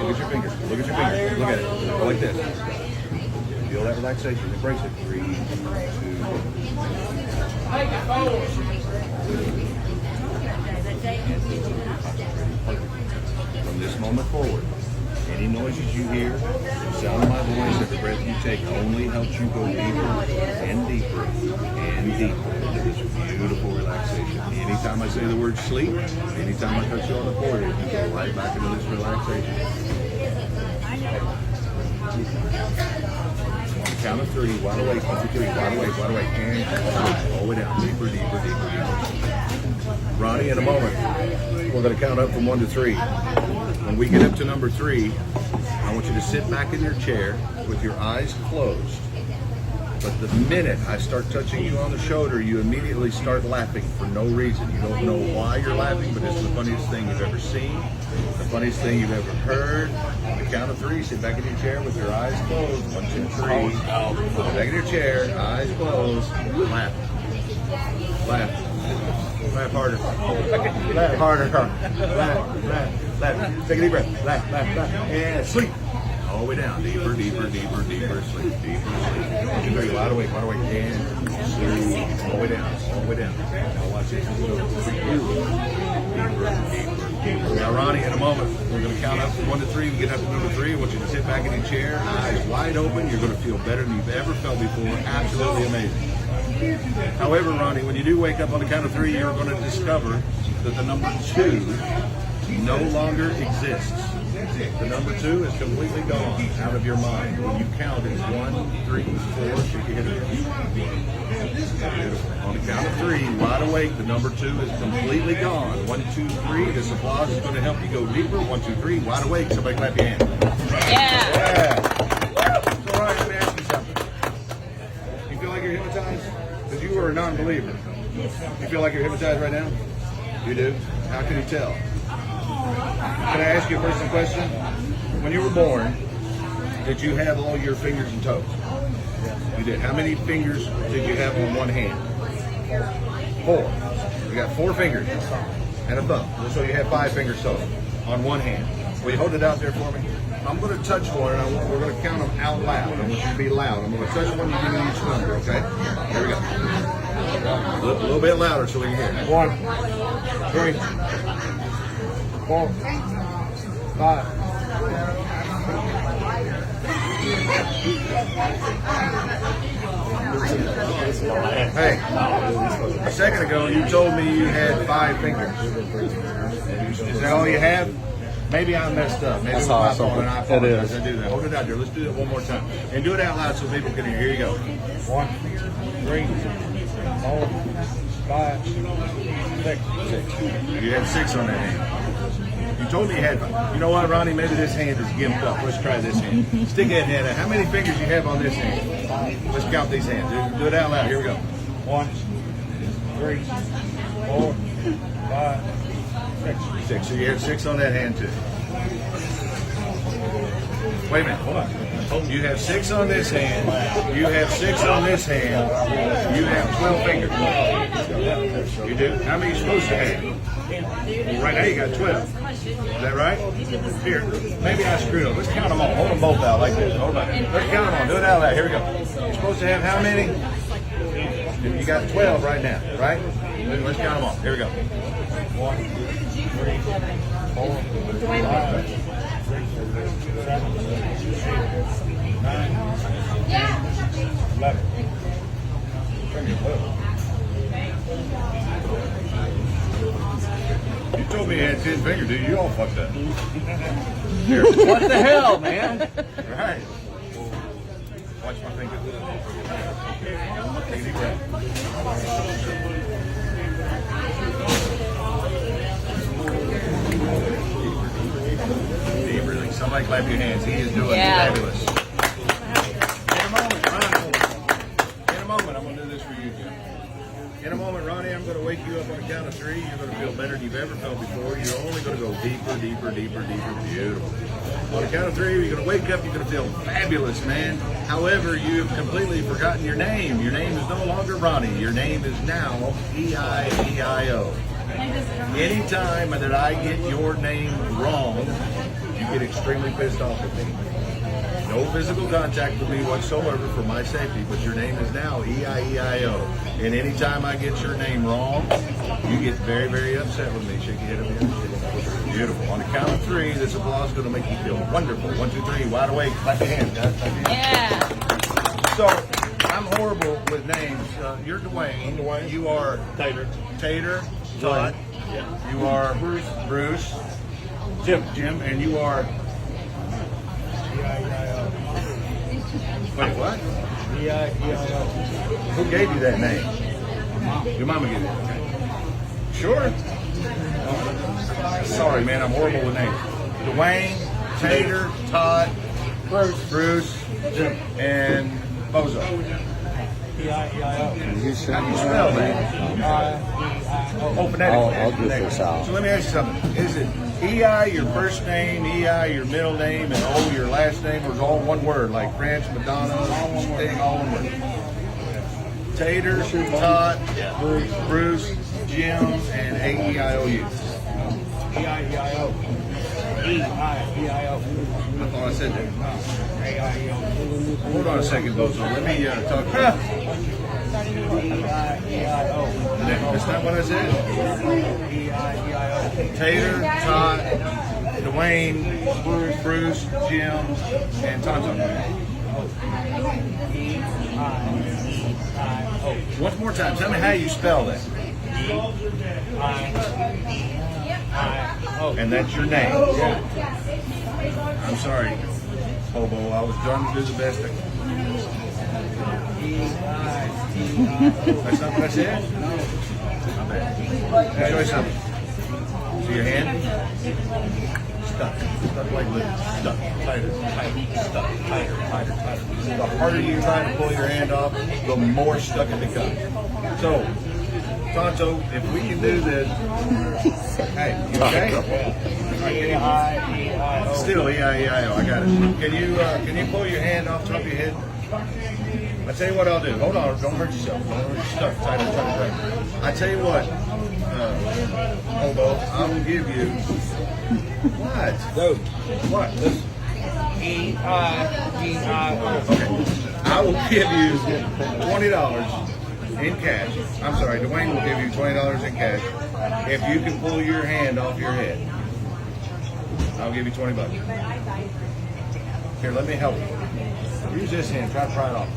Look at your fingers. Look at your fingers. Look at it. Go like this. Feel that relaxation. Embrace it. 3, 2. From this moment forward, any noises you hear, the sound of my voice, every breath you take only helps you go deeper and deeper and deeper into this beautiful relaxation. Anytime I say the word sleep, anytime I touch you on the forehead, you go right back into this relaxation. Count of 3, wide awake, 1, 2, 3, wide awake, and all the way down, deeper, deeper, deeper, deeper. Ronnie, in a moment, we're going to count up from 1 to 3. When we get up to number 3, I want you to sit back in your chair with your eyes closed. But the minute I start touching you on the shoulder, you immediately start laughing for no reason. You don't know why you're laughing, but it's the funniest thing you've ever seen, the funniest thing you've ever heard. On the count of 3, sit back in your chair with your eyes closed. 1, 2, 3. Back in your chair, eyes closed. Laugh. Laugh. Laugh harder. Laugh harder. Laugh. Take a deep breath. Laugh. And sleep. All the way down. Deeper, deeper, deeper, deeper. Sleep. Deeper sleep. Very wide awake. And sleep. All the way down. All the way down. Now watch this. Deeper, deeper. Now, Ronnie, in a moment, we're going to count up from 1 to 3. We get up to number 3. I want you to sit back in your chair, eyes wide open. You're going to feel better than you've ever felt before. Absolutely amazing. However, Ronnie, when you do wake up on the count of 3, you're going to discover that the number 2 no longer exists. The number 2 is completely gone out of your mind. When you count, it's 1, 3, 4. Shake your head again. Beautiful. On the count of 3, wide awake, the number 2 is completely gone. 1, 2, 3. This applause is going to help you go deeper. 1, 2, 3. Wide awake. Somebody clap your hands. Yeah. So, Ryan, let me ask you something. You feel like you're hypnotized? Because you were a non-believer. You feel like you're hypnotized right now? You do? How can you tell? Can I ask you a personal question? When you were born, did you have all your fingers and toes? You did. How many fingers did you have on one hand? 4. You got 4 fingers and a thumb. So you have 5 fingers total on one hand. Will you hold it out there for me? I'm going to touch one, and we're going to count them out loud. I want you to be loud. I'm going to touch one, you give me each number, okay? Here we go. A little bit louder so we can hear. 1, 3, 4, 5. Hey, a second ago you told me you had 5 fingers. Is that all you have? Maybe I messed up. Maybe it was my fault and I apologize. I do that. Hold it out there. Let's do it one more time. And do it out loud so people can hear. Here you go. 1, 3, 4, 5, 6. You had 6 on that hand. You told me you had 5. You know what, Ronnie? Maybe this hand is gimped up. Let's try this hand. Stick that hand out. How many fingers do you have on this hand? Let's count these hands. Do it out loud. Here we go. 1, 3, 4, 5, 6. So you have 6 on that hand too. Wait a minute, hold on. You have 6 on this hand. You have 6 on this hand. You have 12 fingers. You do? How many are you supposed to have? Well, right now you got 12. Is that right? Here, maybe I screwed up. Let's count them all. Hold them both out like this. Hold on. Let's count them all. Do it out loud. Here we go. You're supposed to have how many? You got 12 right now, right? Let's count them all. Here we go. 1, 2, 3, 4, 5, 6, 7, 8, 9, 10, 11. You told me you had 10 fingers, dude. You all fucked up. Here. What the hell, man? Right. Watch my finger. Take a deep breath. Deep breathing. Somebody clap your hands. He is doing fabulous. In a moment, Ronnie. In a moment, I'm going to do this for you, Jim. In a moment, Ronnie, I'm going to wake you up on the count of 3. You're going to feel better than you've ever felt before. You're only going to go deeper, deeper, deeper, deeper. Beautiful. On the count of 3, you're going to wake up. You're going to feel fabulous, man. However, you've completely forgotten your name. Your name is no longer Ronnie. Your name is now E-I-E-I-O. Anytime that I get your name wrong, you get extremely pissed off at me. No physical contact with me whatsoever for my safety, but your name is now E-I-E-I-O. And anytime I get your name wrong, you get very, very upset with me. Shake your head at me. Beautiful. On the count of 3, this applause is going to make you feel wonderful. 1, 2, 3, wide awake. Clap your hands, guys. Clap your hands. Yeah. So, I'm horrible with names. You're Dwayne. Dwayne. You are Tater. Tater. Todd. Yeah. You are Bruce. Jim. And you are... Wait, what? Who gave you that name? Your mama gave you that name. Sure? Sorry, man, I'm horrible with names. Dwayne, Tater, Todd, Bruce, and Bozo. How do you spell that? Oh, phonetically. I'll do this out. So let me ask you something. Is it E-I your first name, E-I your middle name, and O your last name, or is it all one word, like French, Madonna, thing, all one word? Tater, Todd, Bruce, Jim, and A-E-I-O-U. E-I-E-I-O. E-I-E-I-O. I thought I said that. Hold on a second, Bozo. Let me talk to you. E-I-E-I-O. That's not what I said? E-I-E-I-O. Tater, Todd, Dwayne, Bruce, Jim, and Tonto. E-I-E-I-O. Once more time, tell me how you spell that. E-I-E-I-O. And that's your name. I'm sorry, Hobo. I was trying to do the best I could. E-I-E-I-O. That's not what I said? My bad. Let me show you something. See your hand? Stuck like glue. Stuck. Tighter. The harder you try to pull your hand off, the more stuck it becomes. So, Tonto, if we can do this. Hey, you okay? E-I-E-I-O. Still E-I-E-I-O. I got it. Can you pull your hand off the top of your head? I tell you what I'll do. Hold on, don't hurt yourself. Don't hurt your stuff. Tighter. I tell you what, Hobo, I will give you. What? Go. What? Listen. E-I-E-I-O. Okay. I will give you $20 in cash. I'm sorry, Dwayne will give you $20 in cash if you can pull your hand off your head. I'll give you $20. Here, let me help you. Use this hand. Try to pry it off.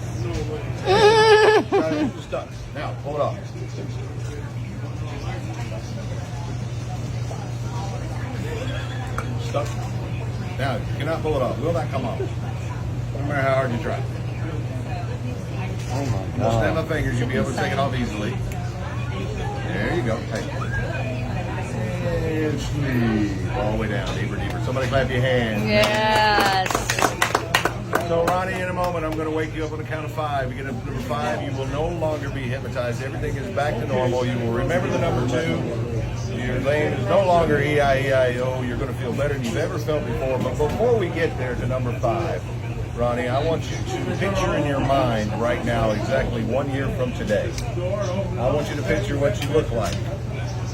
It's stuck. Now, pull it off. Stuck. Now, you cannot pull it off. Will not come off. No matter how hard you try. Oh my I'll snap God. my fingers. You'll be able to take it off easily. There you go. Hey. And sweep. All the way down. Deeper, deeper. Somebody clap your hands. Yes. So, Ronnie, in a moment, I'm going to wake you up on the count of 5. You get up to number 5, you will no longer be hypnotized. Everything is back to normal. You will remember the number 2. Your name is no longer E-I-E-I-O. You're going to feel better than you've ever felt before. But before we get there to number 5, Ronnie, I want you to picture in your mind right now exactly 1 year from today. I want you to picture what you look like.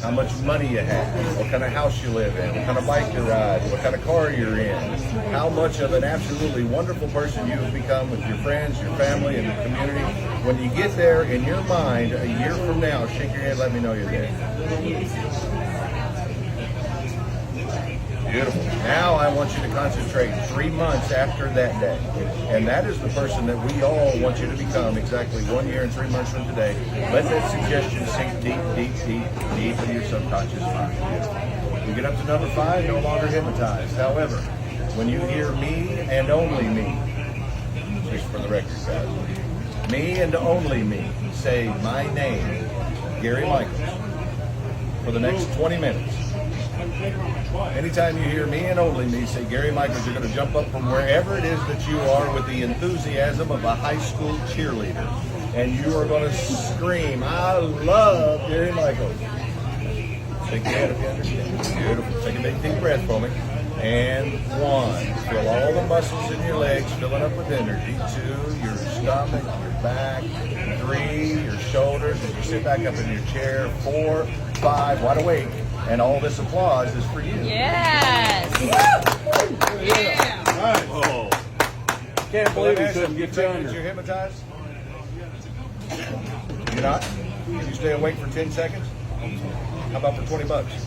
How much money you have, what kind of house you live in, what kind of bike you ride, what kind of car you're in, how much of an absolutely wonderful person you have become with your friends, your family, and the community. When you get there in your mind a year from now, shake your head, let me know you're there. Beautiful. Now I want you to concentrate 3 months after that day. And that is the person that we all want you to become exactly 1 year and 3 months from today. Let that suggestion sink deep into your subconscious mind. Beautiful. We get up to number 5, no longer hypnotized. However, when you hear me and only me, just for the record, guys, me and only me, say my name, Gary Michaels, for the next 20 minutes. Anytime you hear me and only me say Gary Michaels, you're going to jump up from wherever it is that you are with the enthusiasm of a high school cheerleader. And you are going to scream, I love Gary Michaels. Shake your head if you understand. Beautiful. Take a big deep breath for me. And 1. Feel all the muscles in your legs filling up with energy. 2. Your stomach, your back. 3. Your shoulders as you sit back up in your chair. 4. 5. Wide awake. And all this applause is for you. Yes. Oh. Can't believe he You're couldn't get you under. hypnotized? You're not? Can you stay awake for 10 seconds? How about for 20 bucks?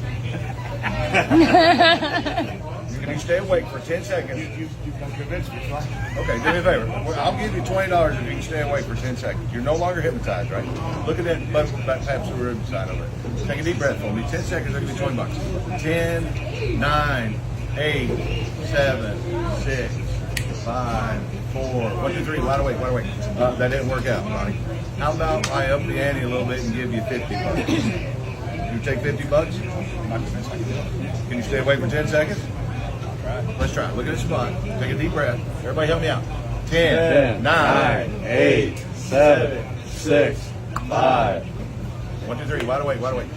Can you stay awake for 10 seconds? You've done convinced me, right? Okay, do me a favor. I'll give you $20 if you can stay awake for 10 seconds. You're no longer hypnotized, right? Look at that Pabst Blue Ribbon sign over there. Take a deep breath for me. 10 seconds, I'll give you 20 bucks. 10, 9, 8, 7, 6, 5, 4, 1, 2, 3, wide awake, wide awake. That didn't work out, Ronnie. How about I up the ante a little bit and give you 50 bucks? You take 50 bucks? Can you stay awake for 10 seconds? Let's try it. Look at the spot. Take a deep breath. Everybody help me out. 10, 9, 8, 7, 6, 5. 1, 2, 3, wide awake, wide awake.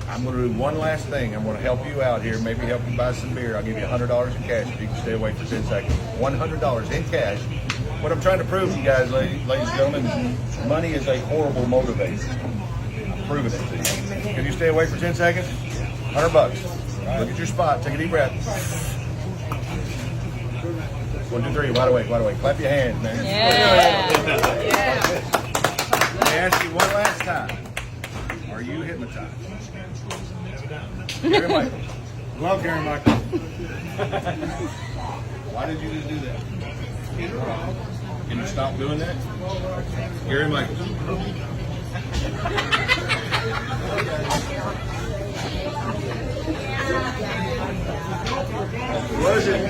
I'm going to do one last thing. I'm going to help you out here, maybe help you buy some beer. I'll give you $100 in cash if you can stay awake for 10 seconds. $100 in cash. What I'm trying to prove to you guys, ladies and gentlemen, money is a horrible motivator. I'm proving it to you. Can you stay awake for 10 seconds? $100. Look at your spot. Take a deep breath. 1, 2, 3, wide awake, wide awake. Clap your hands, man. Yeah. Let me ask you one last time. Are you hypnotized? Gary Michael. Love Gary Michael. Why did you just do that? Can you stop doing that? Gary Michael. Was it,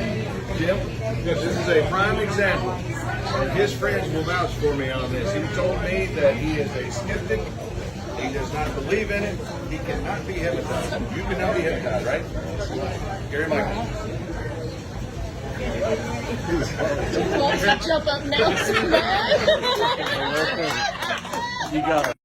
Jim? This is a prime example. And his friends will vouch for me on this. He told me that he is a skeptic. He does not believe in it. He cannot be hypnotized. You cannot be hypnotized, right? Gary Michael. Jump up now. You got it.